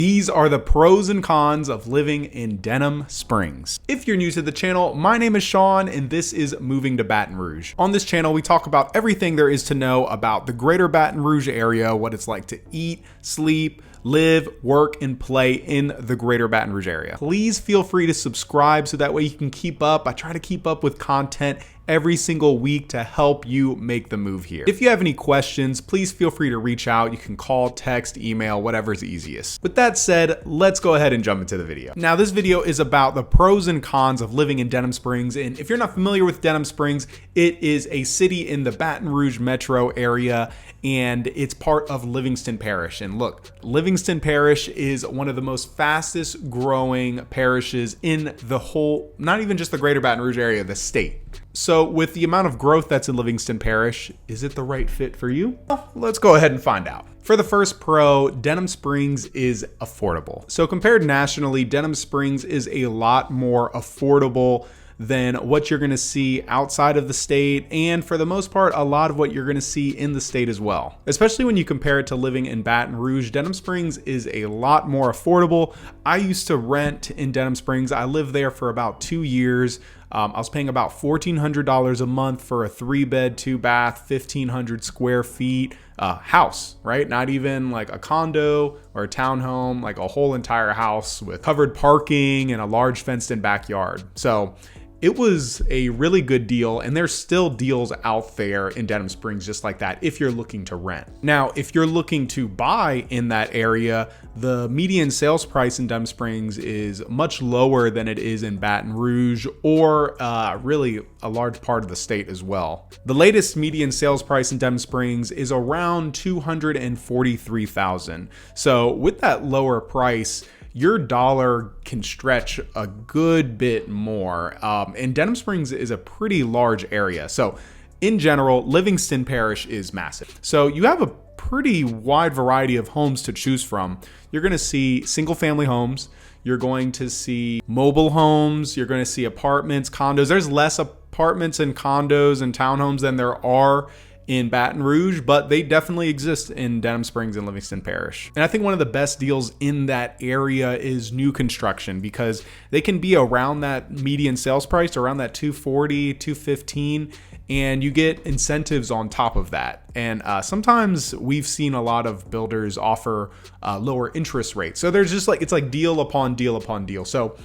These are the pros and cons of living in Denham Springs. If you're new to the channel, my name is Shawn and this is Moving to Baton Rouge. On this channel, we talk about everything there is to know about the greater Baton Rouge area, what it's like to eat, sleep, live, work, and play in the greater Baton Rouge area. Please feel free to subscribe so that way you can keep up. I try to keep up with content every single week to help you make the move here. If you have any questions, please feel free to reach out. You can call, text, email, whatever's easiest. With that said, let's go ahead and jump into the video. Now, this video is about the pros and cons of living in Denham Springs. And if you're not familiar with Denham Springs, it is a city in the Baton Rouge metro area, and it's part of Livingston Parish. And look, Livingston Parish is one of the most fastest growing parishes in the whole, not even just the greater Baton Rouge area, the state. So with the amount of growth that's in Livingston Parish, is it the right fit for you? Well, let's go ahead and find out. For the first pro, Denham Springs is affordable. So compared nationally, Denham Springs is a lot more affordable than what you're going to see outside of the state, and for the most part, a lot of what you're going to see in the state as well. Especially when you compare it to living in Baton Rouge, Denham Springs is a lot more affordable. I used to rent in Denham Springs. I lived there for about 2 years. I was paying about $1,400 a month for a 3-bed, 2-bath, 1,500 square feet house, right? Not even like a condo or a townhome, like a whole entire house with covered parking and a large fenced-in backyard. So it was a really good deal, and there's still deals out there in Denham Springs just like that if you're looking to rent. Now, if you're looking to buy in that area, the median sales price in Denham Springs is much lower than it is in Baton Rouge or really a large part of the state as well. The latest median sales price in Denham Springs is around $243,000. So with that lower price, your dollar can stretch a good bit more. And Denham Springs is a pretty large area. So in general, Livingston Parish is massive. So you have a pretty wide variety of homes to choose from. You're going to see single family homes. You're going to see mobile homes. You're going to see apartments, condos. There's less apartments and condos and townhomes than there are in Baton Rouge, but they definitely exist in Denham Springs and Livingston Parish. And I think one of the best deals in that area is new construction, because they can be around that median sales price, around that 240, 215, and you get incentives on top of that. And sometimes we've seen a lot of builders offer lower interest rates. So there's just like, it's like deal upon deal upon deal. So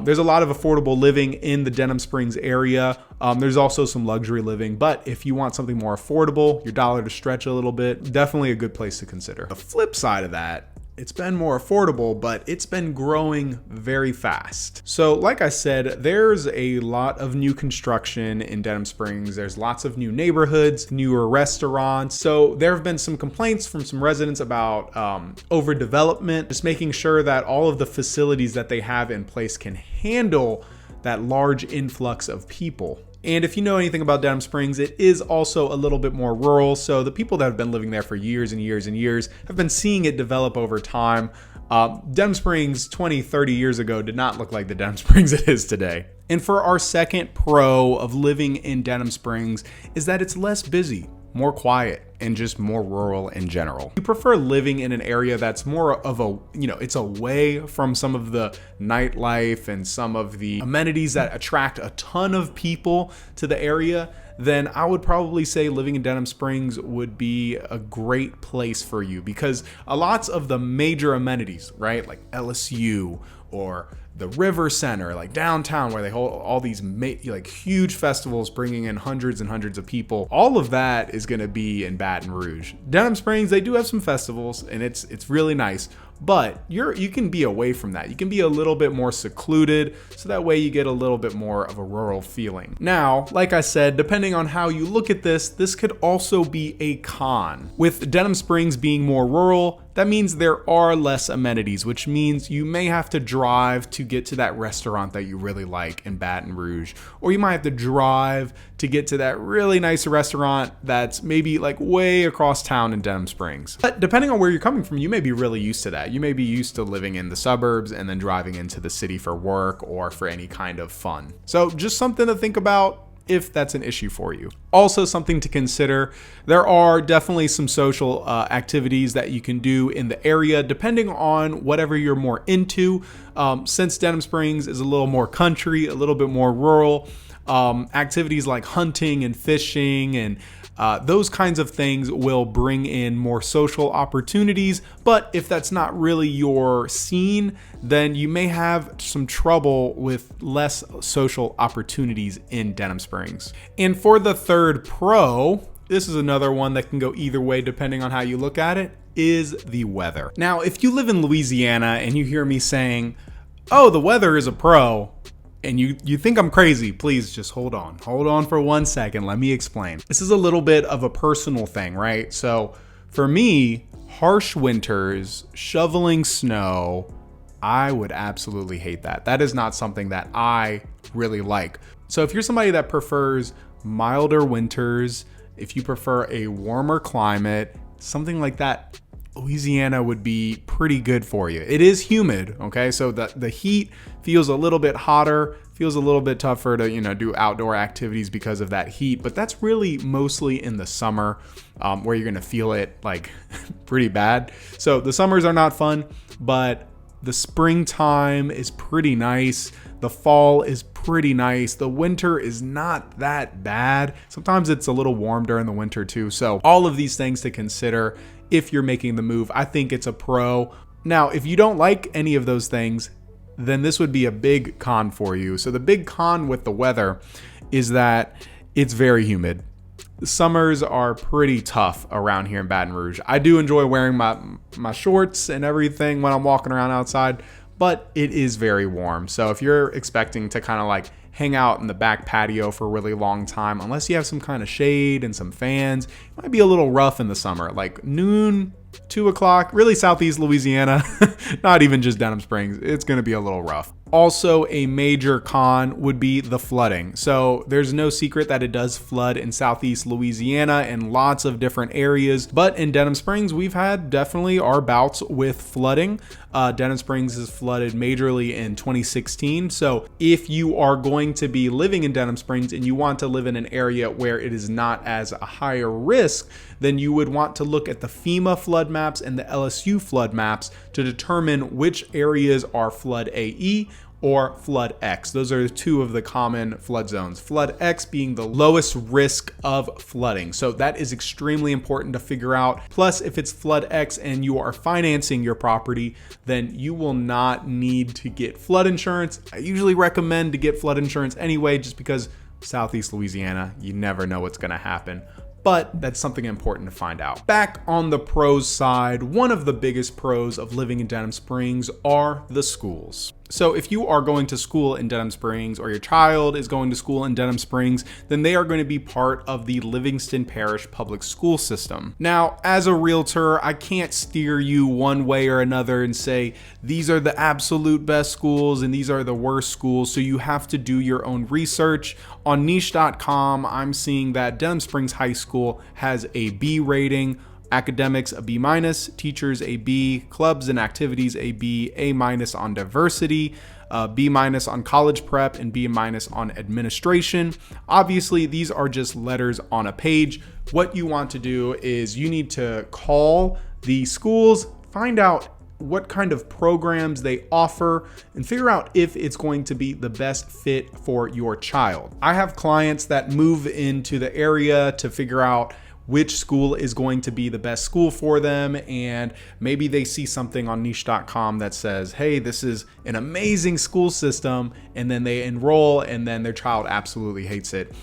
there's a lot of affordable living in the Denham Springs area. There's also some luxury living, but if you want something more affordable, your dollar to stretch a little bit, definitely a good place to consider. The flip side of that, it's been more affordable, but it's been growing very fast. So like I said, there's a lot of new construction in Denham Springs. There's lots of new neighborhoods, newer restaurants. So there have been some complaints from some residents about overdevelopment, just making sure that all of the facilities that they have in place can handle that large influx of people. And if you know anything about Denham Springs, it is also a little bit more rural. So the people that have been living there for years and years and years have been seeing it develop over time. Denham Springs 20, 30 years ago did not look like the Denham Springs it is today. And for our second pro of living in Denham Springs is that it's less busy, more quiet, and just more rural in general. You prefer living in an area that's more of a, it's away from some of the nightlife and some of the amenities that attract a ton of people to the area, then I would probably say living in Denham Springs would be a great place for you, because a lot of the major amenities, right, like LSU or the River Center, like downtown, where they hold all these like huge festivals bringing in hundreds and hundreds of people. All of that is going to be in Baton Rouge. Denham Springs, they do have some festivals, and it's really nice, but you can be away from that. You can be a little bit more secluded, so that way you get a little bit more of a rural feeling. Now, like I said, depending on how you look at this could also be a con. With Denham Springs being more rural, that means there are less amenities, which means you may have to drive to get to that restaurant that you really like in Baton Rouge, or you might have to drive to get to that really nice restaurant that's maybe like way across town in Denham Springs. But depending on where you're coming from, you may be really used to that. You may be used to living in the suburbs and then driving into the city for work or for any kind of fun. So just something to think about. if that's an issue for you. Also, something to consider, there are definitely some social activities that you can do in the area depending on whatever you're more into. Since Denham Springs is a little more country, a little bit more rural, activities like hunting and fishing and those kinds of things will bring in more social opportunities. But if that's not really your scene, then you may have some trouble with less social opportunities in Denham Springs. And for the third pro, this is another one that can go either way depending on how you look at it, is the weather. Now, if you live in Louisiana and you hear me saying, oh, the weather is a pro, and you think I'm crazy, please just hold on. Hold on for 1 second. Let me explain. This is a little bit of a personal thing, right? So for me, harsh winters, shoveling snow, I would absolutely hate that. That is not something that I really like. So if you're somebody that prefers milder winters, if you prefer a warmer climate, something like that, Louisiana would be pretty good for you. It is humid, okay? So the heat feels a little bit hotter, feels a little bit tougher to, do outdoor activities because of that heat, but that's really mostly in the summer where you're gonna feel it like pretty bad. So the summers are not fun, but the springtime is pretty nice. The fall is pretty nice. The winter is not that bad. Sometimes it's a little warm during the winter too. So all of these things to consider if you're making the move. I think it's a pro. Now, if you don't like any of those things, then this would be a big con for you. So the big con with the weather is that it's very humid. The summers are pretty tough around here in Baton Rouge. I do enjoy wearing my shorts and everything when I'm walking around outside, but it is very warm. So if you're expecting to kind of like hang out in the back patio for a really long time, unless you have some kind of shade and some fans, it might be a little rough in the summer, like noon, 2 o'clock, really Southeast Louisiana, not even just Denham Springs. It's going to be a little rough. Also, a major con would be the flooding. So there's no secret that it does flood in Southeast Louisiana and lots of different areas. But in Denham Springs, we've had definitely our bouts with flooding. Denham Springs is flooded majorly in 2016. So if you are going to be living in Denham Springs and you want to live in an area where it is not as a higher risk, then you would want to look at the FEMA flood maps and the LSU flood maps to determine which areas are flood AE or flood X. Those are two of the common flood zones. Flood X being the lowest risk of flooding. So that is extremely important to figure out. Plus, if it's flood X and you are financing your property, then you will not need to get flood insurance. I usually recommend to get flood insurance anyway, just because Southeast Louisiana, you never know what's going to happen. But that's something important to find out. Back on the pros side, one of the biggest pros of living in Denham Springs are the schools. So if you are going to school in Denham Springs or your child is going to school in Denham Springs, then they are going to be part of the Livingston Parish public school system. Now, as a realtor, I can't steer you one way or another and say, these are the absolute best schools and these are the worst schools. So you have to do your own research. On niche.com, I'm seeing that Denham Springs High School has a B rating. Academics a B-, teachers a B, clubs and activities a B, A- on diversity, B- on college prep, and B- on administration. Obviously, these are just letters on a page. What you want to do is you need to call the schools, find out what kind of programs they offer, and figure out if it's going to be the best fit for your child. I have clients that move into the area to figure out which school is going to be the best school for them, and maybe they see something on niche.com that says, hey, this is an amazing school system, and then they enroll and then their child absolutely hates it.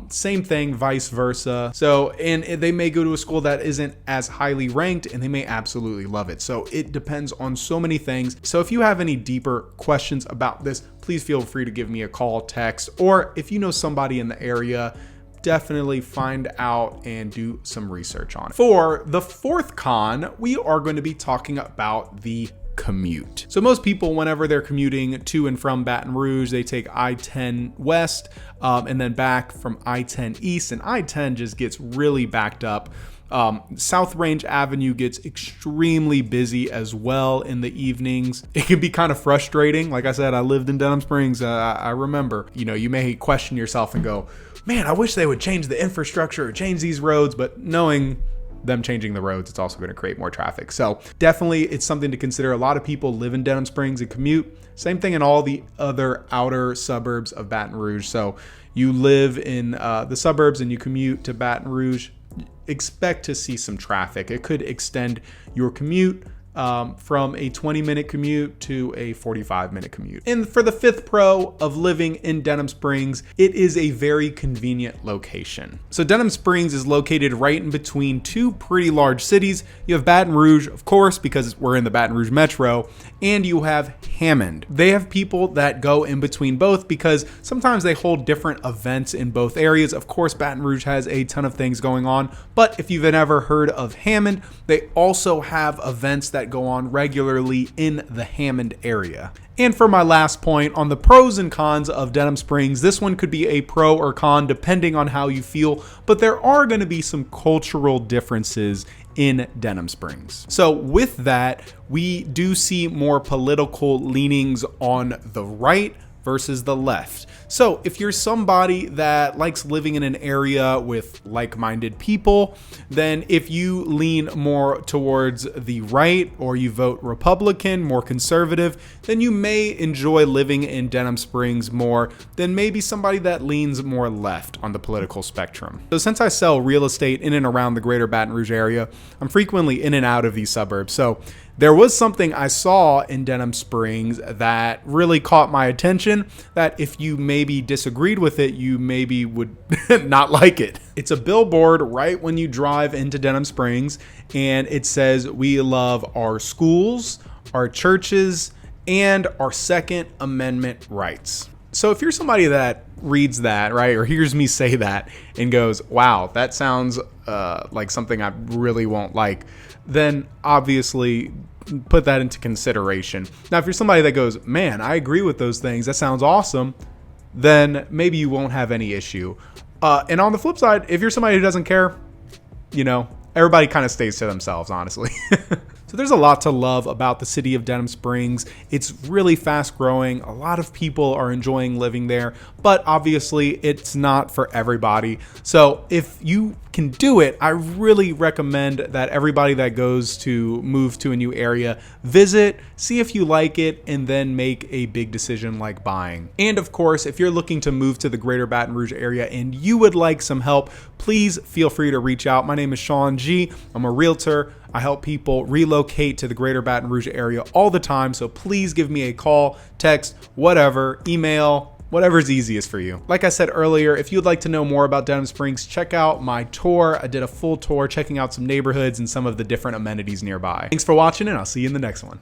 Same thing, vice versa. So, and they may go to a school that isn't as highly ranked and they may absolutely love it. So it depends on so many things. So if you have any deeper questions about this, please feel free to give me a call, text, or if you know somebody in the area, definitely find out and do some research on it. For the fourth con, we are going to be talking about the commute. So most people, whenever they're commuting to and from Baton Rouge, they take I-10 west and then back from I-10 east, and I-10 just gets really backed up South Range Avenue gets extremely busy as well in the evenings. It can be kind of frustrating. Like I said, I lived in Denham Springs. I remember, you may question yourself and go, man, I wish they would change the infrastructure or change these roads, but knowing them changing the roads, it's also going to create more traffic. So definitely it's something to consider. A lot of people live in Denham Springs and commute. Same thing in all the other outer suburbs of Baton Rouge. So you live in the suburbs and you commute to Baton Rouge, expect to see some traffic. It could extend your commute from a 20-minute commute to a 45-minute commute. And for the fifth pro of living in Denham Springs, it is a very convenient location. So Denham Springs is located right in between two pretty large cities. You have Baton Rouge, of course, because we're in the Baton Rouge metro, and you have Hammond. They have people that go in between both because sometimes they hold different events in both areas. Of course, Baton Rouge has a ton of things going on, but if you've never heard of Hammond, they also have events that go on regularly in the Hammond area. And for my last point on the pros and cons of Denham Springs, this one could be a pro or con depending on how you feel, but there are going to be some cultural differences in Denham Springs. So with that, we do see more political leanings on the right versus the left. So if you're somebody that likes living in an area with like-minded people, then if you lean more towards the right or you vote Republican, more conservative, then you may enjoy living in Denham Springs more than maybe somebody that leans more left on the political spectrum. So since I sell real estate in and around the greater Baton Rouge area, I'm frequently in and out of these suburbs. So there was something I saw in Denham Springs that really caught my attention that if you maybe disagreed with it, you maybe would not like it. It's a billboard right when you drive into Denham Springs, and it says, "We love our schools, our churches, and our Second Amendment rights." So if you're somebody that reads that, right, or hears me say that and goes, wow, that sounds like something I really won't like, then obviously put that into consideration. Now, if you're somebody that goes, man, I agree with those things, that sounds awesome, then maybe you won't have any issue. And on the flip side, if you're somebody who doesn't care, everybody kind of stays to themselves, honestly. So there's a lot to love about the city of Denham Springs. It's really fast growing. A lot of people are enjoying living there, but obviously it's not for everybody. So if you can do it, I really recommend that everybody that goes to move to a new area, visit, see if you like it, and then make a big decision like buying. And of course, if you're looking to move to the greater Baton Rouge area and you would like some help, please feel free to reach out. My name is Shawn G. I'm a realtor. I help people relocate to the greater Baton Rouge area all the time. So please give me a call, text, whatever, email, whatever's easiest for you. Like I said earlier, if you'd like to know more about Denham Springs, check out my tour. I did a full tour checking out some neighborhoods and some of the different amenities nearby. Thanks for watching, and I'll see you in the next one.